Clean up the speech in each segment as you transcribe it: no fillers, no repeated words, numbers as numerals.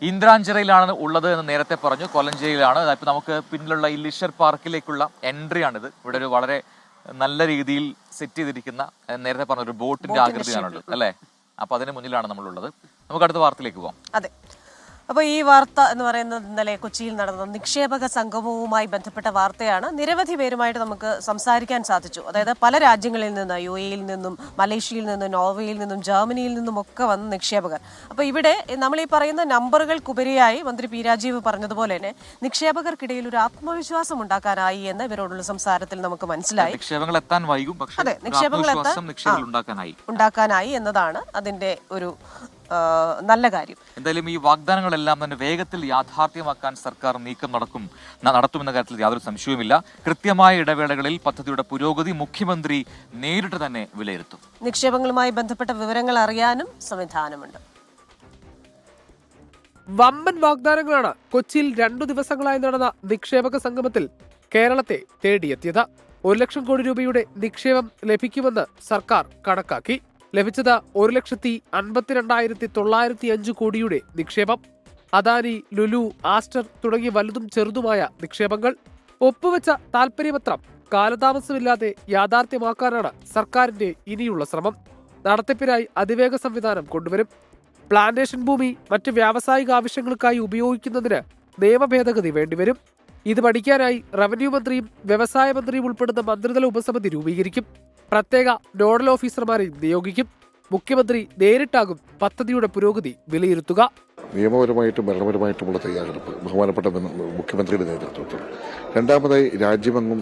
ഇന്ദ്രാഞ്ചിറയിലാണ് ഉള്ളത് എന്ന് നേരത്തെ പറഞ്ഞു. കൊലഞ്ചേരിയിലാണ്. ഇപ്പം നമുക്ക് പിന്നിലുള്ള ഈ ലിഷർ പാർക്കിലേക്കുള്ള എൻട്രിയാണിത്. ഇവിടെ ഒരു വളരെ നല്ല രീതിയിൽ സെറ്റ് ചെയ്തിരിക്കുന്ന നേരത്തെ പറഞ്ഞ ഒരു ബോട്ടിന്റെ ആകൃതിയാണുള്ളത് അല്ലേ? അപ്പൊ അതിന് മുന്നിലാണ് നമ്മളുള്ളത്. നമുക്ക് അടുത്ത വാർത്തയിലേക്ക് പോകാം. അതെ. അപ്പോൾ ഈ വാർത്ത എന്ന് പറയുന്നത് ഇന്നലെ കൊച്ചിയിൽ നടന്ന നിക്ഷേപക സംഗമവുമായി ബന്ധപ്പെട്ട വാർത്തയാണ്. നിരവധി പേരുമായിട്ട് നമുക്ക് സംസാരിക്കാൻ സാധിച്ചു. അതായത് പല രാജ്യങ്ങളിൽ നിന്ന്, UAE-യിൽ നിന്നും, മലേഷ്യയിൽ നിന്നും, നോർവേയിൽ നിന്നും, ജർമ്മനിയിൽ നിന്നും ഒക്കെ വന്ന നിക്ഷേപകർ. അപ്പോൾ ഇവിടെ നമ്മൾ ഈ പറയുന്ന നമ്പറുകൾക്കുപരിയായി മന്ത്രി പി രാജീവ് പറഞ്ഞതുപോലെ തന്നെ നിക്ഷേപകർക്കിടയിൽ ഒരു ആത്മവിശ്വാസം ഉണ്ടാക്കാനായി എന്ന് ഇവരോടുള്ള സംസാരത്തിൽ നമുക്ക് മനസ്സിലായി. നിക്ഷേപങ്ങൾ എത്താൻ വൈകും, അതെ, നിക്ഷേപങ്ങൾ ഉണ്ടാക്കാനായി എന്നതാണ് അതിന്റെ ഒരു നല്ല കാര്യം. എന്തായാലും ഈ വാഗ്ദാനങ്ങളെല്ലാം തന്നെ വേഗത്തിൽ യാഥാർത്ഥ്യമാക്കാൻ സർക്കാർ നീക്കം നടത്തുമെന്ന കാര്യത്തിൽ യാതൊരു സംശയവുമില്ല. കൃത്യമായ ഇടവേളകളിൽ പദ്ധതിയുടെ പുരോഗതി മുഖ്യമന്ത്രി നേരിട്ട് തന്നെ വിലയിരുത്തും. നിക്ഷേപങ്ങളുമായി ബന്ധപ്പെട്ട വിവരങ്ങൾ അറിയാനും സംവിധാനമുണ്ട്. വമ്പൻ വാഗ്ദാനങ്ങളാണ് കൊച്ചിയിൽ 2 ദിവസങ്ങളായി നടന്ന നിക്ഷേപക സംഗമത്തിൽ കേരളത്തെ തേടിയെത്തിയത്. 1 ലക്ഷം കോടി രൂപയുടെ നിക്ഷേപം ലഭിക്കുമെന്ന് സർക്കാർ കണക്കാക്കി. ലഭിച്ചത് 1,52,905 കോടിയുടെ നിക്ഷേപം. അദാനി, ലുലു, ആസ്റ്റർ തുടങ്ങിയ വലുതും ചെറുതുമായ നിക്ഷേപങ്ങൾ. ഒപ്പുവെച്ച താൽപര്യപത്രം കാലതാമസമില്ലാതെ യാഥാർത്ഥ്യമാക്കാനാണ് സർക്കാരിന്റെ ഇനിയുള്ള ശ്രമം. നടത്തിപ്പിനായി അതിവേഗ സംവിധാനം കൊണ്ടുവരും. പ്ലാന്റേഷൻ ഭൂമി മറ്റ് വ്യാവസായിക ആവശ്യങ്ങൾക്കായി ഉപയോഗിക്കുന്നതിന് നിയമ ഭേദഗതി വേണ്ടിവരും. ഇത് പഠിക്കാനായി റവന്യൂ മന്ത്രിയും വ്യവസായ മന്ത്രിയും ഉൾപ്പെടുന്ന മന്ത്രിതല ഉപസമിതി രൂപീകരിക്കും. പ്രത്യേക നോഡൽ ഓഫീസർമാരെയും നിയോഗിക്കും. മുഖ്യമന്ത്രി നേരിട്ടാകും പദ്ധതിയുടെ പുരോഗതി വിലയിരുത്തുക. നിയമപരമായിട്ടും ഭരണപരമായിട്ടുമുള്ള തയ്യാറെടുപ്പ് ബഹുമാനപ്പെട്ട മുഖ്യമന്ത്രിയുടെ നേതൃത്വത്തിൽ. രണ്ടാമതായി രാജ്യമെങ്ങും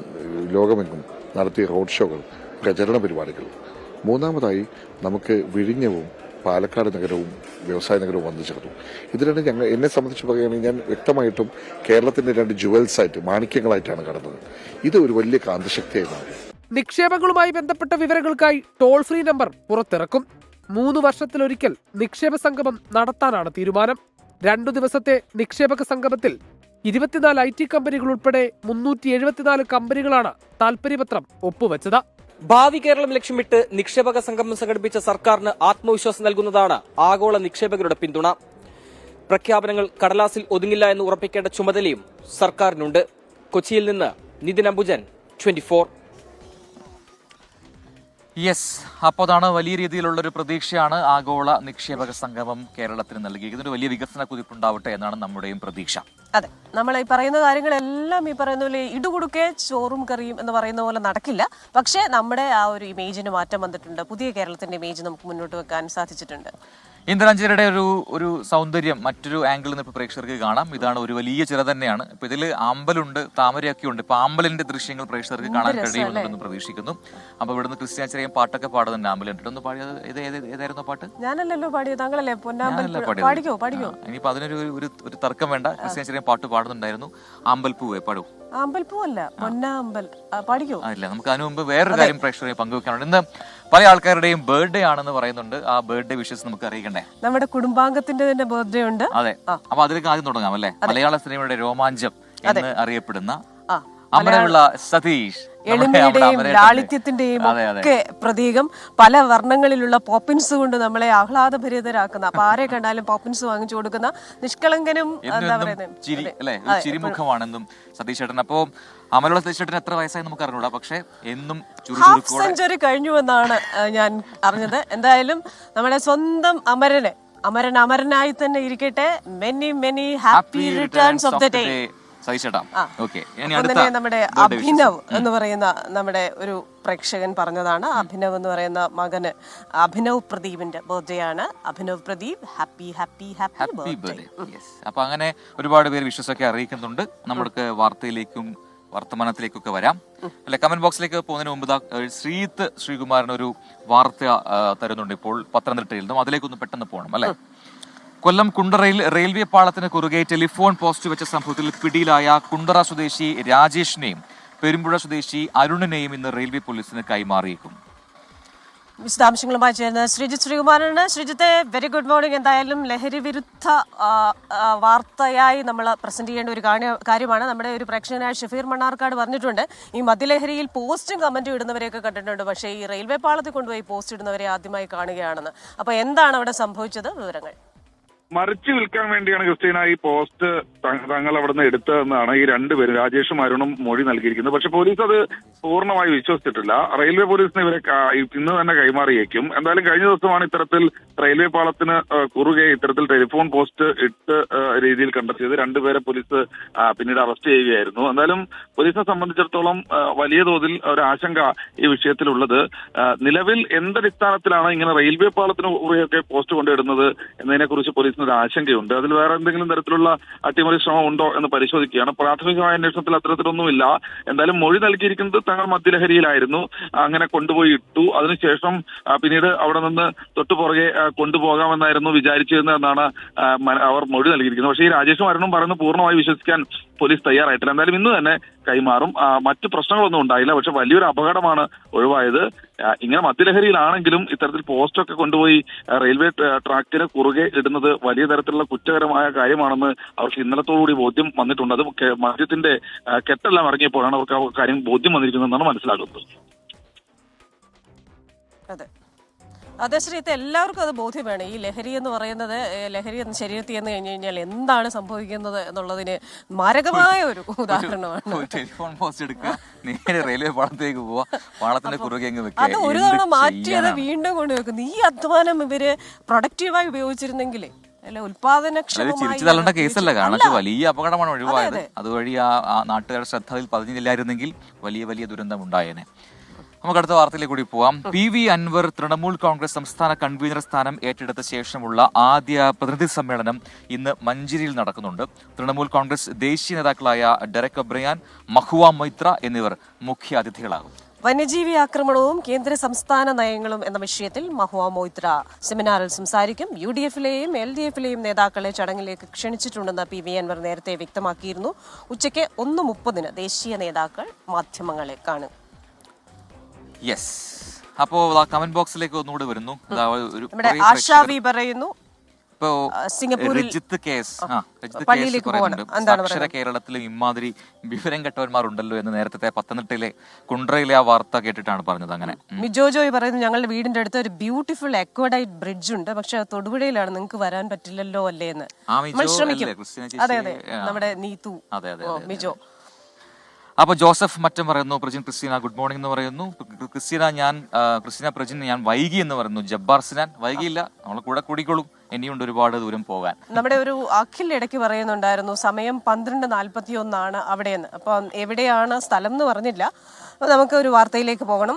ലോകമെങ്ങും നടത്തിയ റോഡ് ഷോകൾ, പ്രചരണ പരിപാടികൾ. മൂന്നാമതായി നമുക്ക് വിഴിഞ്ഞവും പാലക്കാട് നഗരവും വ്യവസായ നഗരവും വന്നു ചേർന്നു. ഇതിലാണ് എന്നെ സംബന്ധിച്ച് പറയുകയാണെങ്കിൽ ഞാൻ വ്യക്തമായിട്ടും കേരളത്തിന്റെ 2 ജുവൽസായിട്ട്, മാണിക്യങ്ങളായിട്ടാണ് കാണുന്നത്. ഇത് ഒരു വലിയ കാന്തശക്തിയായി മാറി. നിക്ഷേപങ്ങളുമായി ബന്ധപ്പെട്ട വിവരങ്ങൾക്കായി ടോൾ ഫ്രീ നമ്പർ പുറത്തിറക്കും. 3 വർഷത്തിലൊരിക്കൽ നിക്ഷേപ സംഗമം നടത്താനാണ് തീരുമാനം. 2 ദിവസത്തെ നിക്ഷേപക സംഗമത്തിൽ 24 IT കമ്പനികൾ ഉൾപ്പെടെ 374 കമ്പനികളാണ് താൽപര്യപത്രം ഒപ്പുവെച്ചത്. ഭാവി കേരളം ലക്ഷ്യമിട്ട് നിക്ഷേപക സംഗമം സംഘടിപ്പിച്ച സർക്കാരിന് ആത്മവിശ്വാസം നൽകുന്നതാണ് ആഗോള നിക്ഷേപകരുടെ പിന്തുണ. പ്രഖ്യാപനങ്ങൾ കടലാസിൽ ഒതുങ്ങില്ല എന്ന് ഉറപ്പിക്കേണ്ട ചുമതലയും സർക്കാരിനുണ്ട്. കൊച്ചിയിൽ നിന്ന് നിതിൻ അംബുജൻ, 24. യെസ്, അപ്പോൾ അതാണ് വലിയ രീതിയിലുള്ളൊരു പ്രതീക്ഷയാണ് ആഗോള നിക്ഷേപക സംഗമം കേരളത്തിന് നൽകിയത്. ഇതിന് വലിയ വികസന കുതിപ്പുണ്ടാവട്ടെ എന്നാണ് നമ്മുടെയും പ്രതീക്ഷ. അതെ, നമ്മൾ ഈ പറയുന്ന കാര്യങ്ങളെല്ലാം ഈ പറയുന്ന പോലെ ഇടുകുടുക്കെ ചോറും കറിയും എന്ന് പറയുന്ന പോലെ നടക്കില്ല. പക്ഷേ നമ്മുടെ ആ ഒരു ഇമേജിന് മാറ്റം വന്നിട്ടുണ്ട്. പുതിയ കേരളത്തിന്റെ ഇമേജ് നമുക്ക് മുന്നോട്ട് വെക്കാൻ സാധിച്ചിട്ടുണ്ട്. ഇന്ദ്രാഞ്ചിറയുടെ ഒരു സൗന്ദര്യം മറ്റൊരു ആംഗിളിൽ നിന്ന് ഇപ്പോൾ പ്രേക്ഷകർക്ക് കാണാം. ഇതാണ് ഒരു വലിയ ചിറ തന്നെയാണ്. ഇപ്പൊ ഇതിൽ ആമ്പലുണ്ട്, താമരയൊക്കെ ഉണ്ട്. ഇപ്പൊ ആമ്പലിന്റെ ദൃശ്യങ്ങൾ പ്രേക്ഷകർക്ക് കാണാൻ കഴിയുമെന്ന് പ്രതീക്ഷിക്കുന്നു. അപ്പൊ ഇവിടുന്ന് ക്രിസ്ത്യാനിച്ചറിയും പാട്ടൊക്കെ പാടുന്നുണ്ട്. ആമ്പൽ ഒന്ന് പാടിയത് ഏതായിരുന്നു പാട്ട്? ഞാനല്ലോ പാടിയത്, താങ്കളല്ലേ? പാടിക്കോ. ഇനിയിപ്പോ അതിനൊരു ഒരു തർക്കം വേണ്ട. ക്രിസ്ത്യാനിച്ചറിയും പാട്ട് പാടുന്നുണ്ടായിരുന്നു. ആമ്പൽപ്പൂവേ പാടൂ. ആമ്പൽപ്പൂവല്ല, പൊന്നാമ്പൽ. പാടിക്കോ. അല്ല, നമുക്ക് അതിനു മുമ്പ് വേറൊരു കാര്യം പ്രേക്ഷകരെ പങ്കുവെക്കാനുണ്ട്. ഇന്ന് പല ആൾക്കാരുടെയും ബർത്ത്ഡേ ആണെന്ന് പറയുന്നുണ്ട്. ആ ബർത്ത്ഡേ വിഷസ് നമുക്ക് അറിയിക്കണ്ടേ? നമ്മുടെ കുടുംബാംഗത്തിന്റെ തന്നെ ബർത്ത്ഡേ ഉണ്ട്. അതെ, അപ്പൊ അതിലേക്ക് ആദ്യം തുടങ്ങാം അല്ലേ? മലയാള സിനിമയുടെ രോമാഞ്ചം എന്ന് അറിയപ്പെടുന്ന അമരവിള സതീഷ്, എളിമയുടെയും ലാളിത്യത്തിന്റെയും ഒക്കെ പ്രതീകം. പല വർണ്ണങ്ങളിലുള്ള പോപ്പിൻസ് കൊണ്ട് നമ്മളെ ആഹ്ലാദഭരിതരാക്കുന്ന, അപ്പൊ ആരെ കണ്ടാലും പോപ്പിൻസ് വാങ്ങിച്ചു കൊടുക്കുന്ന നിഷ്കളങ്കനും എന്താ പറയുന്നത് ചിരിമുഖമാണെന്നും സതീഷ് ചേട്ടൻ. അപ്പോ അമരവിള സതീഷ് ചേട്ടൻ എത്ര വയസ്സായി നമുക്ക് അറിഞ്ഞൂടാ, പക്ഷെ എന്നും ഹാഫ് സെഞ്ചുറി കഴിഞ്ഞു എന്നാണ് ഞാൻ അറിഞ്ഞത്. എന്തായാലും നമ്മുടെ സ്വന്തം അമരനായി തന്നെ ഇരിക്കട്ടെ. Many happy returns of the day. നമ്മുടെ അഭിനവ് എന്ന് പറയുന്ന നമ്മുടെ ഒരു പ്രേക്ഷകൻ പറഞ്ഞതാണ്. അഭിനവ് എന്ന് പറയുന്ന മകന് അഭിനവ് പ്രദീപിന്റെ ബർത്ത്ഡേ ആണ്. Abhinav Pradeep, happy happy happy birthday. അപ്പൊ അങ്ങനെ ഒരുപാട് പേര് വിശ്വസൊക്കെ അറിയിക്കുന്നുണ്ട്. നമുക്ക് വാർത്തയിലേക്കും വർത്തമാനത്തിലേക്കൊക്കെ വരാം അല്ലെ? കമന്റ് ബോക്സിലേക്ക് പോകുന്നതിന് മുമ്പ് ശ്രീകുമാരൻ ഒരു വാർത്ത തരുന്നുണ്ട് ഇപ്പോൾ പത്തനംതിട്ടയിൽ നിന്നും. അതിലേക്കൊന്ന് പെട്ടെന്ന് പോകണം അല്ലെ? കൊല്ലം കുണ്ടറയിൽ റെയിൽവേ പാളത്തിന് കുറുകെ ടെലിഫോൺ പോസ്റ്റ് വെച്ച സംഭവത്തിൽ പിടിയിലായ കുണ്ടറ സ്വദേശി രാജേഷിനെയും പെരുമ്പുഴ സ്വദേശി അരുണിനെയും ഇന്ന് റെയിൽവേ പോലീസിന് കൈമാറിയേക്കും. വിശദാംശങ്ങളുമായി ചേർന്ന് ശ്രീജിത്ത് ശ്രീകുമാറാണ്. ശ്രീജിത്തെ, വെരി ഗുഡ് മോർണിംഗ്. എന്തായാലും ലഹരി വിരുദ്ധ വാർത്തയായി നമ്മൾ പ്രസന്റ് ചെയ്യേണ്ട ഒരു കാര്യമാണ്. നമ്മുടെ ഒരു പ്രേക്ഷകനായ ഷഫീർ മണ്ണാർക്കാട് പറഞ്ഞിട്ടുണ്ട്, ഈ മദ്യലഹരിയിൽ പോസ്റ്റും കമന്റും ഇടുന്നവരെയൊക്കെ കണ്ടിട്ടുണ്ട്, പക്ഷേ ഈ റെയിൽവേ പാളത്തിൽ കൊണ്ടുപോയി പോസ്റ്റ് ഇടുന്നവരെ ആദ്യമായി കാണുകയാണെന്ന്. അപ്പൊ എന്താണ് അവിടെ സംഭവിച്ചത്? വിവരങ്ങൾ. മറിച്ച് വിൽക്കാൻ വേണ്ടിയാണ് ക്രിസ്റ്റീന ഈ പോസ്റ്റ് തങ്ങൾ അവിടെ നിന്ന് എടുത്തതെന്നാണ് ഈ രണ്ടുപേരും രാജേഷും അരുണും മൊഴി നൽകിയിരിക്കുന്നത്. പക്ഷെ പോലീസ് അത് പൂർണ്ണമായി വിശ്വസിച്ചിട്ടില്ല. റെയിൽവേ പോലീസിന് ഇവരെ ഇന്ന് തന്നെ കൈമാറിയേക്കും. എന്തായാലും കഴിഞ്ഞ ദിവസമാണ് ഇത്തരത്തിൽ റെയിൽവേ പാളത്തിന് കുറുകെ ഇത്തരത്തിൽ ടെലിഫോൺ പോസ്റ്റ് ഇട്ട് രീതിയിൽ കണ്ടെത്തിയത്. രണ്ടുപേരെ പോലീസ് പിന്നീട് അറസ്റ്റ് ചെയ്യുകയായിരുന്നു. എന്തായാലും പോലീസിനെ സംബന്ധിച്ചിടത്തോളം വലിയ തോതിൽ ഒരു ആശങ്ക ഈ വിഷയത്തിലുള്ളത് നിലവിൽ എന്തടിസ്ഥാനത്തിലാണ് ഇങ്ങനെ റെയിൽവേ പാളത്തിന് കുറുകെയൊക്കെ പോസ്റ്റ് കൊണ്ടിടുന്നത് എന്നതിനെ കുറിച്ച് പോലീസിന് ഒരു ആശങ്കയുണ്ട്. അതിൽ വേറെ എന്തെങ്കിലും തരത്തിലുള്ള അട്ടിമറി ശ്രമം ഉണ്ടോ എന്ന് പരിശോധിക്കുകയാണ്. പ്രാഥമികമായ അന്വേഷണത്തിൽ അത്തരത്തിലൊന്നുമില്ല. എന്തായാലും മൊഴി നൽകിയിരിക്കുന്നത് തങ്ങൾ മദ്യലഹരിയിലായിരുന്നു, അങ്ങനെ കൊണ്ടുപോയി ഇട്ടു. അതിനുശേഷം പിന്നീട് അവിടെ നിന്ന് തൊട്ടുപുറകെ കൊണ്ടുപോകാമെന്നായിരുന്നു വിചാരിച്ചിരുന്നതെന്നാണ് അവർ മൊഴി നൽകിയിരിക്കുന്നത്. പക്ഷേ ഈ രാജേഷും അരുണും പറയുന്നത് പൂർണ്ണമായി വിശ്വസിക്കാൻ പോലീസ് തയ്യാറായിട്ടില്ല. എന്തായാലും ഇന്ന് തന്നെ കൈമാറും. മറ്റു പ്രശ്നങ്ങളൊന്നും ഉണ്ടായില്ല. പക്ഷെ വലിയൊരു അപകടമാണ് ഒഴിവായത്. ഇങ്ങനെ മദ്യലഹരിയിലാണെങ്കിലും ഇത്തരത്തിൽ പോസ്റ്റൊക്കെ കൊണ്ടുപോയി റെയിൽവേ ട്രാക്കിന് കുറുകെ ഇടുന്നത് വലിയ തരത്തിലുള്ള കുറ്റകരമായ കാര്യമാണെന്ന് അവർക്ക് ഇന്നലത്തോടുകൂടി ബോധ്യം വന്നിട്ടുണ്ട്. അത് മദ്യത്തിന്റെ കെട്ടെല്ലാം ഇറങ്ങിയപ്പോഴാണ് അവർക്ക് ആ കാര്യം ബോധ്യം വന്നിരിക്കുന്നതെന്നാണ് മനസ്സിലാക്കുന്നത്. അതെ അതെ ശ്രീത്ത്, എല്ലാവർക്കും അത് ബോധ്യമാണ്. ഈ ലഹരി എന്ന് പറയുന്നത്, ലഹരി എന്ന് ശരീരത്തിൽ എന്ന് കഴിഞ്ഞു കഴിഞ്ഞാൽ എന്താണ് സംഭവിക്കുന്നത് എന്നുള്ളതിന് മാരകമായ ഒരു ഉദാഹരണമാണ്. ടെലിഫോൺ പോസ്റ്റ് എടുക്കുക, നേരെ റെയിൽവേ പാളത്തേക്ക് പോവാ, പാളത്തിന്റെ കുറുകെ അത് ഒരു തവണ മാറ്റിയത് വീണ്ടും കൊണ്ടുവെക്കുന്നു. ഈ അധ്വാനം ഇവര് പ്രൊഡക്റ്റീവായി ഉപയോഗിച്ചിരുന്നെങ്കിൽ അല്ലെ ചിരിച്ചു തള്ളേണ്ട കേസല്ല, കാരണം വലിയ അപകടമാണ് ഒഴിവായത്. അതുവഴി ആ നാട്ടുകാരുടെ ശ്രദ്ധയിൽ പതിഞ്ഞില്ലായിരുന്നെങ്കിൽ വലിയ വലിയ ദുരന്തം ഉണ്ടായേനെ. നമുക്ക് അടുത്ത വാർത്തയിലേക്ക് കൂടി പോവാം. PV അൻവർ തൃണമൂൽ കോൺഗ്രസ് സംസ്ഥാന കൺവീനർ സ്ഥാനം ഏറ്റെടുത്ത ശേഷമുള്ള ആദ്യ പ്രതിനിധി സമ്മേളനം ഇന്ന് മഞ്ചേരിയിൽ നടക്കുന്നുണ്ട്. തൃണമൂൽ കോൺഗ്രസ് ദേശീയ നേതാക്കളായ ഡെറക് ഒബ്രയാൻ, മഹുവ മൊയ്ത്ര എന്നിവർ മുഖ്യ അതിഥികളാകും. വന്യജീവി ആക്രമണവും കേന്ദ്ര സംസ്ഥാന നയങ്ങളും എന്ന വിഷയത്തിൽ മഹുവ മൊയ്ത്ര സെമിനാറിൽ സംസാരിക്കും. UDF-ലെയും LDF-ലെയും നേതാക്കളെ ചടങ്ങിലേക്ക് ക്ഷണിച്ചിട്ടുണ്ടെന്ന് PV അൻവർ നേരത്തെ വ്യക്തമാക്കിയിരുന്നു. ഉച്ചയ്ക്ക് 1:30 ദേശീയ നേതാക്കൾ മാധ്യമങ്ങളെ കാണും. യെസ്, അപ്പോ കമന്റ് ബോക്സിലേക്ക് ഒന്നുകൂടെ വരുന്നു. ആശാവി പറയുന്നു ഇപ്പോ രജിത്ത് കേസ് അക്ഷര കേരളത്തിലും ഇമാതിരി വിവരം കെട്ടവന്മാരുണ്ടല്ലോ എന്ന് നേരത്തെ പത്തനംതിട്ടയിലെ കുണ്ട്രയിലെ ആ വാർത്ത കേട്ടിട്ടാണ് പറഞ്ഞത്. അങ്ങനെ മിജോജോയ് പറയുന്നു, ഞങ്ങളുടെ വീടിന്റെ അടുത്ത് ഒരു ബ്യൂട്ടിഫുൾ അക്വഡൈറ്റ് ബ്രിഡ്ജ് ഉണ്ട്, പക്ഷെ തൊടുപുഴയിലാണ്, നിങ്ങൾക്ക് വരാൻ പറ്റില്ലല്ലോ അല്ലേ എന്ന്. അതെ അതെ, നമ്മുടെ നീതു മിജോ. അപ്പൊ ജോസഫ് മറ്റം പറയുന്നു, പ്രജിൻ ക്രിസ്റ്റീന ഗുഡ് മോർണിംഗ് എന്ന് പറയുന്നു. ക്രിസ്റ്റീന പ്രജിൻ ഞാൻ വൈകി എന്ന് പറയുന്നു. ജബ്ബാർ സിനാൻ വൈകിയില്ല, നമ്മളെ കൂടെ കൂടിക്കോളും, ഇനിയുണ്ട് ഒരുപാട് ദൂരം പോകാൻ. നമ്മുടെ ഒരു അഖിൽ ഇടയ്ക്ക് പറയുന്നുണ്ടായിരുന്നു സമയം 12:41 അവിടെയെന്ന്. അപ്പൊ എവിടെയാണ് സ്ഥലം എന്ന് പറഞ്ഞില്ല. നമുക്ക് ഒരു വാർത്തയിലേക്ക് പോകണം.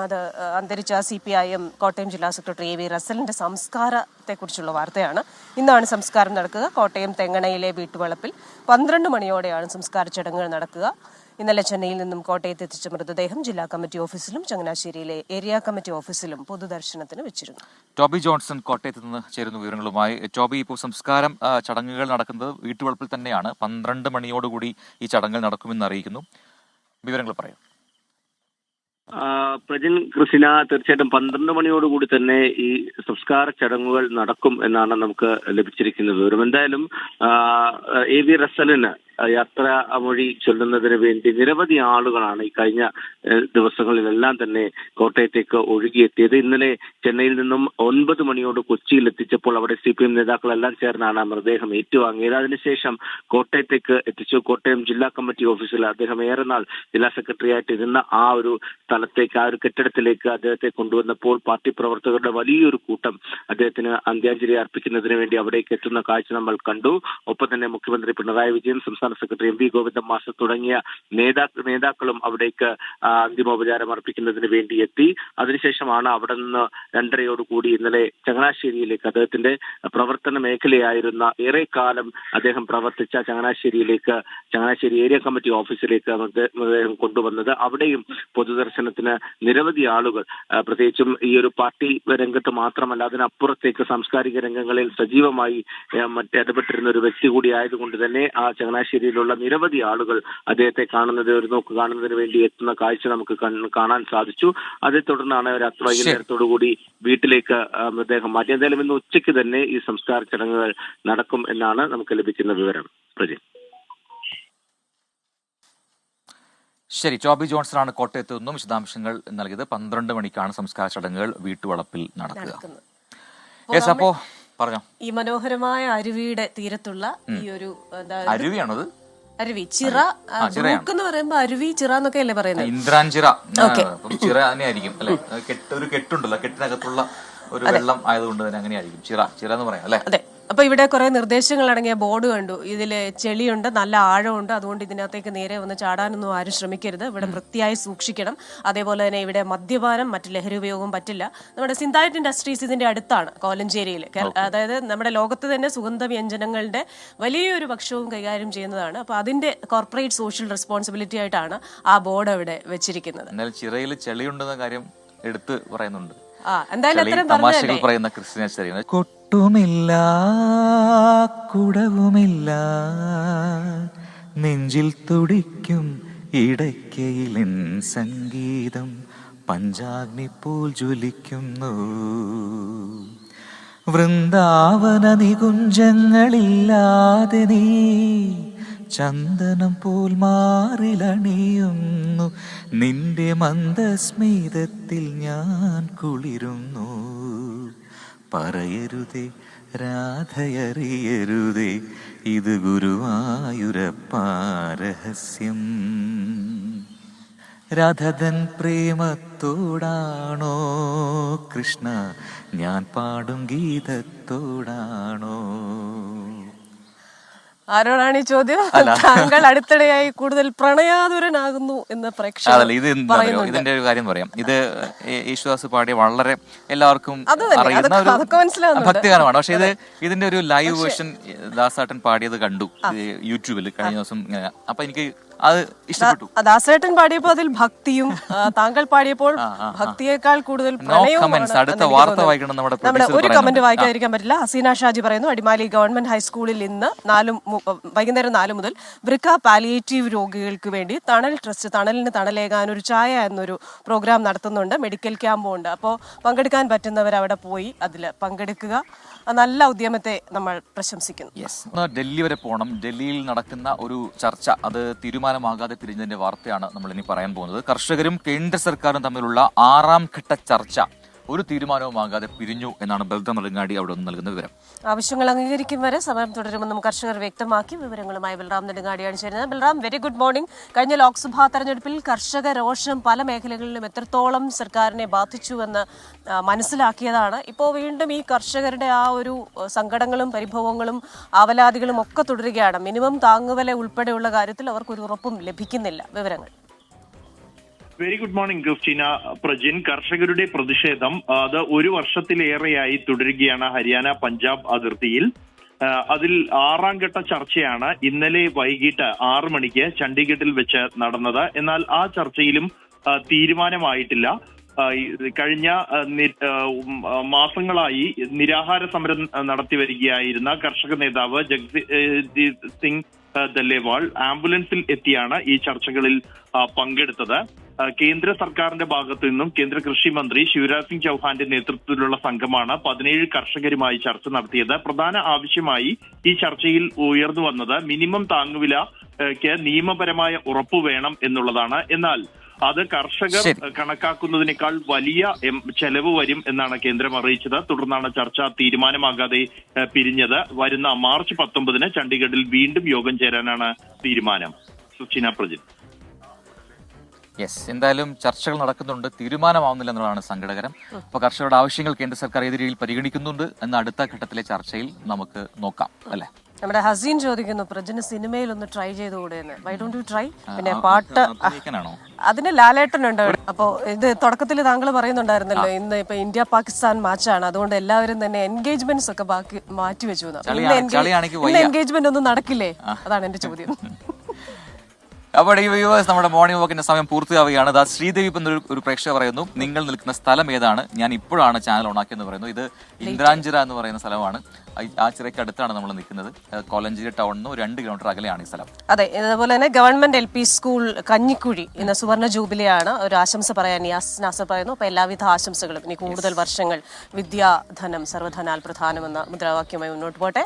അത് അന്തരിച്ച CPIM കോട്ടയം ജില്ലാ സെക്രട്ടറി AV റസലിന്റെ സംസ്കാരത്തെ കുറിച്ചുള്ള വാർത്തയാണ്. ഇന്നാണ് സംസ്കാരം നടക്കുക. കോട്ടയം തെങ്ങണയിലെ വീട്ടുവളപ്പിൽ 12 മണിയോടെയാണ് സംസ്കാര ചടങ്ങുകൾ നടക്കുക. ഇന്നലെ ചെന്നൈയിൽ നിന്നും കോട്ടയത്ത് എത്തിച്ച മൃതദേഹം ജില്ലാ കമ്മിറ്റി ഓഫീസിലും ചങ്ങനാശ്ശേരിയിലെ ഏരിയ കമ്മിറ്റി ഓഫീസിലും പൊതുദർശനത്തിന് വെച്ചിരുന്നു. ടോബി ജോൺസൺ കോട്ടയത്ത് നിന്ന് ചേരുന്ന വിവരങ്ങളുമായി. ടോബി, ഇപ്പോൾ സംസ്കാരം ചടങ്ങുകൾ നടക്കുന്നത് വീട്ടുവളപ്പിൽ തന്നെയാണ്. 12 മണിയോടുകൂടി ഈ ചടങ്ങുകൾ നടക്കുമെന്ന് അറിയിക്കുന്നു. വിവരങ്ങൾ പറയാം. പ്രജിൻ ക്രിസ്റ്റീന, തീർച്ചയായിട്ടും 12 മണിയോടുകൂടി തന്നെ ഈ സംസ്കാര ചടങ്ങുകൾ നടക്കും എന്നാണ് നമുക്ക് ലഭിച്ചിരിക്കുന്ന വിവരം. എന്തായാലും AV റസലിന് യാത്രാമൊഴി ചൊല്ലുന്നതിന് വേണ്ടി നിരവധി ആളുകളാണ് ഈ കഴിഞ്ഞ ദിവസങ്ങളിലെല്ലാം തന്നെ കോട്ടയത്തേക്ക് ഒഴുകിയെത്തിയത്. ഇന്നലെ ചെന്നൈയിൽ നിന്നും 9 മണിയോട് കൊച്ചിയിൽ എത്തിച്ചപ്പോൾ അവിടെ CPM നേതാക്കളെല്ലാം ചേർന്നാണ് മൃതദേഹം ഏറ്റുവാങ്ങിയത്. അതിനുശേഷം കോട്ടയത്തേക്ക് എത്തിച്ചു. കോട്ടയം ജില്ലാ കമ്മിറ്റി ഓഫീസിൽ അദ്ദേഹം ഏറെ നാൾ ജില്ലാ സെക്രട്ടറി ആയിട്ട് ഇരുന്ന ആ ഒരു സ്ഥലത്തേക്ക്, ആ ഒരു കെട്ടിടത്തിലേക്ക് അദ്ദേഹത്തെ കൊണ്ടുവന്നപ്പോൾ പാർട്ടി പ്രവർത്തകരുടെ വലിയൊരു കൂട്ടം അദ്ദേഹത്തിന് അന്ത്യാഞ്ജലി അർപ്പിക്കുന്നതിന് വേണ്ടി അവിടേക്ക് എത്തുന്ന കാഴ്ച നമ്മൾ കണ്ടു. ഒപ്പം തന്നെ മുഖ്യമന്ത്രി പിണറായി വിജയൻ, സംസ്ഥാന സെക്രട്ടറി MV ഗോവിന്ദൻ മാസ്റ്റർ തുടങ്ങിയ നേതാക്കളും അവിടേക്ക് അന്തിമോപചാരം അർപ്പിക്കുന്നതിന് വേണ്ടി എത്തി. അതിനുശേഷമാണ് അവിടെ നിന്ന് 2:30 ഇന്നലെ ചങ്ങനാശ്ശേരിയിലേക്ക്, അദ്ദേഹത്തിന്റെ പ്രവർത്തന മേഖലയായിരുന്ന ഏറെ കാലം അദ്ദേഹം പ്രവർത്തിച്ച ചങ്ങനാശ്ശേരി ഏരിയ കമ്മിറ്റി ഓഫീസിലേക്ക് അദ്ദേഹം കൊണ്ടുവന്നത്. അവിടെയും പൊതുദർശനത്തിന് നിരവധി ആളുകൾ, പ്രത്യേകിച്ചും ഈ ഒരു പാർട്ടി രംഗത്ത് മാത്രമല്ല അതിനപ്പുറത്തേക്ക് സാംസ്കാരിക രംഗങ്ങളിൽ സജീവമായി ഇടപെട്ടിരുന്ന ഒരു വ്യക്തി കൂടി ആയതുകൊണ്ട് തന്നെ ആ ചങ്ങനാശ്ശേരിയിലുള്ള നിരവധി ആളുകൾ അദ്ദേഹത്തെ ഒരു നോക്ക് കാണുന്നതിന് വേണ്ടി എത്തുന്ന കാഴ്ച നമുക്ക് കാണാൻ സാധിച്ചു. അതേ തുടർന്നാണ് വൈകുന്നേരത്തോടുകൂടി വീട്ടിലേക്ക് മൃതദേഹം മാറ്റി. എന്തായാലും ഇന്ന് ഉച്ചയ്ക്ക് തന്നെ ഈ സംസ്കാര ചടങ്ങുകൾ നടക്കും എന്നാണ് നമുക്ക് ലഭിക്കുന്ന വിവരം. പ്രജിൻ. ശരി, ടോബി ജോൺസൺ ആണ് കോട്ടയത്ത് നിന്നും വിശദാംശങ്ങൾ നൽകിയത്. 12 മണിക്കാണ് സംസ്കാര ചടങ്ങുകൾ വീട്ടുവളപ്പിൽ നടക്കുക. യെസ്, അപ്പോ പറഞ്ഞോ. ഈ മനോഹരമായ അരുവിയുടെ തീരത്തുള്ള ഈ ഒരു അരുവിയാണത്? അരുവി ചിറ എന്ന് പറയുമ്പോ അരുവി ചിറ എന്നൊക്കെ അല്ലേ പറയുന്നത്? ഇന്ദ്രാഞ്ചിറ. ചിറ തന്നെയായിരിക്കും അല്ലെ? ഒരു കെട്ടുണ്ടല്ലോ, കെട്ടിനകത്തുള്ള ഒരു വെള്ളം ആയതുകൊണ്ട് തന്നെ അങ്ങനെയായിരിക്കും ചിറ എന്ന് പറയാം അല്ലെ? അതെ. അപ്പൊ ഇവിടെ കുറെ നിർദ്ദേശങ്ങൾ അടങ്ങിയ ബോർഡ് കണ്ടു. ഇതില് ചെളിയുണ്ട്, നല്ല ആഴമുണ്ട്, അതുകൊണ്ട് ഇതിനകത്തേക്ക് നേരെ വന്ന് ചാടാനൊന്നും ആരും ശ്രമിക്കരുത്, ഇവിടെ വൃത്തിയായി സൂക്ഷിക്കണം. അതേപോലെ തന്നെ ഇവിടെ മദ്യപാനം, മറ്റ് ലഹരി ഉപയോഗം പറ്റില്ല. നമ്മുടെ സിന്തായറ്റ് ഇൻഡസ്ട്രീസ് ഇതിന്റെ അടുത്താണ്, കോലഞ്ചേരിയിൽ. അതായത് നമ്മുടെ ലോകത്ത് തന്നെ സുഗന്ധ വ്യഞ്ജനങ്ങളുടെ വലിയൊരു പക്ഷവും കൈകാര്യം ചെയ്യുന്നതാണ്. അപ്പൊ അതിന്റെ കോർപ്പറേറ്റ് സോഷ്യൽ റെസ്പോൺസിബിലിറ്റി ആയിട്ടാണ് ആ ബോർഡ് അവിടെ വെച്ചിരിക്കുന്നത്. എന്നാൽ ചിറയിൽ ചെളിയുണ്ടെന്ന കാര്യം എടുത്ത് പറയുന്നുണ്ട്. എന്തായാലും അത്രയും തമാശകൾ പറയുന്ന ക്രിസ്ത്യൻ കൊട്ടുമില്ല കുടവുമില്ല നെഞ്ചിൽ തുടിക്കും ഇടയ്ക്കയിലിൻ സംഗീതം പഞ്ചാഗ്നി പോൽ ജ്വലിക്കുന്നു. വൃന്ദാവന നികുഞ്ചങ്ങളില്ലാതെ നീ ചന്ദനം പോൽ മാറിലണിയുന്നു. നിന്റെ മന്ദസ്മിതത്തിൽ ഞാൻ കുളിരുന്നു. പറയരുതേ രാധയറിയരുതേ ഇത് ഗുരുവായൂരപ്പാ രഹസ്യം. രാധതൻ പ്രേമത്തോടാണോ കൃഷ്ണ ഞാൻ പാടും ഗീതത്തോടാണോ? ആരോടാണ് ഈ ചോദ്യം? താങ്കൾ അടുത്തിടെയായി കൂടുതൽ പ്രണയാതുരനാകുന്നു എന്ന് പ്രേക്ഷകർ ഇത് ഇതിന്റെ ഒരു കാര്യം പറയാം. ഇത് യേശുദാസ് പാടിയ വളരെ എല്ലാവർക്കും അറിയുന്ന ഒരു ഭക്തിഗാനമാണ്. പക്ഷെ ഇതിന്റെ ഒരു ലൈവ് വേർഷൻ ദാസേട്ടൻ പാടിയത് കണ്ടു യൂട്യൂബിൽ കഴിഞ്ഞ ദിവസം. അപ്പൊ എനിക്ക് അത് ഇഷ്ടപ്പെട്ടു. ദാസേട്ടൻ പാടിയപ്പോ അതിൽ ഭക്തിയും, താങ്കൾ പാടിയപ്പോൾ ഭക്തിയേക്കാൾ കൂടുതൽ അടുത്ത വാർത്ത വായിക്കണം. നമ്മുടെ ഒരു കമന്റ് വായിക്കാതിരിക്കാൻ പറ്റില്ല. ഹസീന ഷാജി പറയുന്നു, അടിമാലി ഗവൺമെന്റ് ഹൈസ്കൂളിൽ ഇന്ന് വൈകുന്നേരം 4 മുതൽ വൃക്ക പാലിയേറ്റീവ് രോഗികൾക്ക് വേണ്ടി തണൽ ട്രസ്റ്റ് തണലിന് തണലേകാൻ ഒരു ചായ എന്നൊരു പ്രോഗ്രാം നടത്തുന്നുണ്ട്. മെഡിക്കൽ ക്യാമ്പും ഉണ്ട്. അപ്പോൾ പങ്കെടുക്കാൻ പറ്റുന്നവർ അവിടെ പോയി അതിൽ പങ്കെടുക്കുക. നല്ല ഉദ്യമത്തെ നമ്മൾ പ്രശംസിക്കുന്നു. ഡൽഹി വരെ പോകണം. ഡൽഹിയിൽ നടക്കുന്ന ഒരു ചർച്ച അത് തീരുമാനമാകാതെ പിരിഞ്ഞതിന്റെ വാർത്തയാണ് നമ്മൾ ഇനി പറയാൻ പോകുന്നത്. കർഷകരും കേന്ദ്ര സർക്കാരും തമ്മിലുള്ള 6ാം ഘട്ട ചർച്ച ഒരു തീരുമാനവുമാകാതെ പിരിഞ്ഞു എന്നാണ് ബൽറാം നെടുങ്ങാടി അവിടെ നിന്ന് നൽകുന്ന വിവരം. ആവശ്യങ്ങൾ അംഗീകരിക്കും വരെ സമരം തുടരുമെന്നും കർഷകർ വ്യക്തമാക്കി. വിവരങ്ങളുമായി ബൽറാം നെടുങ്ങാടിയാണ് ചേരുന്നത്. Balram, very good morning. കഴിഞ്ഞ ലോക്സഭാ തെരഞ്ഞെടുപ്പിൽ കർഷക രോഷം പല മേഖലകളിലും എത്രത്തോളം സർക്കാരിനെ ബാധിച്ചുവെന്ന് മനസ്സിലാക്കിയതാണ്. ഇപ്പോൾ വീണ്ടും ഈ കർഷകരുടെ ആ ഒരു സങ്കടങ്ങളും പരിഭവങ്ങളും ആവലാതികളും ഒക്കെ തുടരുകയാണ്. മിനിമം താങ്ങുവില ഉൾപ്പെടെയുള്ള കാര്യത്തിൽ അവർക്കൊരു ഉറപ്പും ലഭിക്കുന്നില്ല. വിവരങ്ങൾ. Very good morning Christina Prajin. കർഷകരുടെ പ്രതിഷേധം അത് 1 വർഷത്തിലേറെയായി തുടരുകയാണ് ഹരിയാന പഞ്ചാബ് അതിർത്തിയിൽ. അതിൽ 6ാം ഘട്ട ചർച്ചയാണ് ഇന്നലെ വൈകിട്ട് 6 മണിക്ക് ചണ്ഡീഗഡിൽ വെച്ച് നടന്നത്. എന്നാൽ ആ ചർച്ചയിലും തീരുമാനമായിട്ടില്ല. കഴിഞ്ഞ മാസങ്ങളായി നിരാഹാര സമരം നടത്തി വരികയായിരുന്ന കർഷക നേതാവ് ജഗ്ജിത് സിംഗ് ദല്ലേവാൾ ആംബുലൻസിൽ എത്തിയാണ് ഈ ചർച്ചകളിൽ പങ്കെടുത്തത്. കേന്ദ്ര സർക്കാരിന്റെ ഭാഗത്തു നിന്നും കേന്ദ്ര കൃഷി മന്ത്രി ശിവരാജ് സിംഗ് ചൌഹാന്റെ നേതൃത്വത്തിലുള്ള സംഘമാണ് 17 കർഷകരുമായി ചർച്ച നടത്തിയത്. പ്രധാന ആവശ്യമായി ഈ ചർച്ചയിൽ ഉയർന്നു വന്നത് മിനിമം താങ്ങുവിലയ്ക്ക് നിയമപരമായ ഉറപ്പ് വേണം എന്നുള്ളതാണ്. എന്നാൽ അത് കർഷകർ കണക്കാക്കുന്നതിനേക്കാൾ വലിയ ചെലവ് വരും എന്നാണ് കേന്ദ്രം അറിയിച്ചത്. തുടർന്നാണ് ചർച്ച തീരുമാനമാകാതെ പിരിഞ്ഞത്. വരുന്ന മാർച്ച് 19 ചണ്ഡീഗഡിൽ വീണ്ടും യോഗം ചേരാനാണ് തീരുമാനം. സുചിന പ്രജിൻ. എന്തായാലും ചർച്ചകൾ നടക്കുന്നുണ്ട്, തീരുമാനമാവുന്നില്ല എന്നുള്ളതാണ് സങ്കടകരം. അപ്പൊ കർഷകരുടെ ആവശ്യങ്ങൾ കേന്ദ്ര സർക്കാർ ഏത് രീതിയിൽ പരിഗണിക്കുന്നുണ്ട് എന്ന അടുത്ത ഘട്ടത്തിലെ ചർച്ചയിൽ നമുക്ക് നോക്കാം അല്ലെ? നമ്മുടെ ഹസീൻ ചോദിക്കുന്നു, പ്രജിന് സിനിമയിൽ ഒന്ന് ട്രൈ ചെയ്തുകൂടെ എന്ന്. Why don't you try? പിന്നെ പാട്ട് അതിന് ലാലേട്ടനുണ്ട്. അപ്പോ ഇത് തുടക്കത്തിൽ താങ്കൾ പറയുന്നുണ്ടായിരുന്നല്ലോ, ഇന്ന് ഇപ്പൊ ഇന്ത്യ പാകിസ്ഥാൻ മാച്ചാണ്, അതുകൊണ്ട് എല്ലാവരും തന്നെ എൻഗേജ്മെന്റ്സ് ഒക്കെ മാറ്റി വെച്ചു. എൻഗേജ്മെന്റ് ഒന്നും നടക്കില്ലേ? അതാണ് എന്റെ ചോദ്യം. അപ്പോൾ ഈ വ്യൂവേഴ്സ്, നമ്മുടെ മോർണിംഗ് വാക്കിന്റെ സമയം പൂർത്തിയാവുകയാണ്. ദാ ശ്രീദേവി ഒരു പ്രേക്ഷക പറയുന്നു, നിങ്ങൾ നിൽക്കുന്ന സ്ഥലം ഏതാണ്? ഞാൻ ഇപ്പോഴാണ് ചാനൽ ഓണാക്കിയെന്ന് പറയുന്നു. ഇത് ഇന്ദ്രാഞ്ചിറ എന്ന് പറയുന്ന സ്ഥലമാണ്. ആ ചിറയ്ക്ക് അടുത്താണ് നമ്മൾ നിൽക്കുന്നത്. കോലഞ്ചേരി ടൗണിൽ നിന്ന് 2 കിലോമീറ്റർ അകലെയാണ് ഈ സ്ഥലം. അതെ, ഇതുപോലെ തന്നെ ഗവൺമെന്റ് LP സ്കൂൾ കഞ്ഞിക്കുഴി ഇന്ന് സുവർണ ജൂബിലിയാണ്. ഒരു ആശംസ പറയാൻ നാസർ പറയുന്നു. അപ്പൊ എല്ലാവിധ ആശംസകളും. ഇനി കൂടുതൽ വർഷങ്ങൾ വിദ്യാധനം സർവധനാൽ പ്രധാനമെന്ന മുദ്രാവാക്യവുമായി മുന്നോട്ട് പോട്ടെ.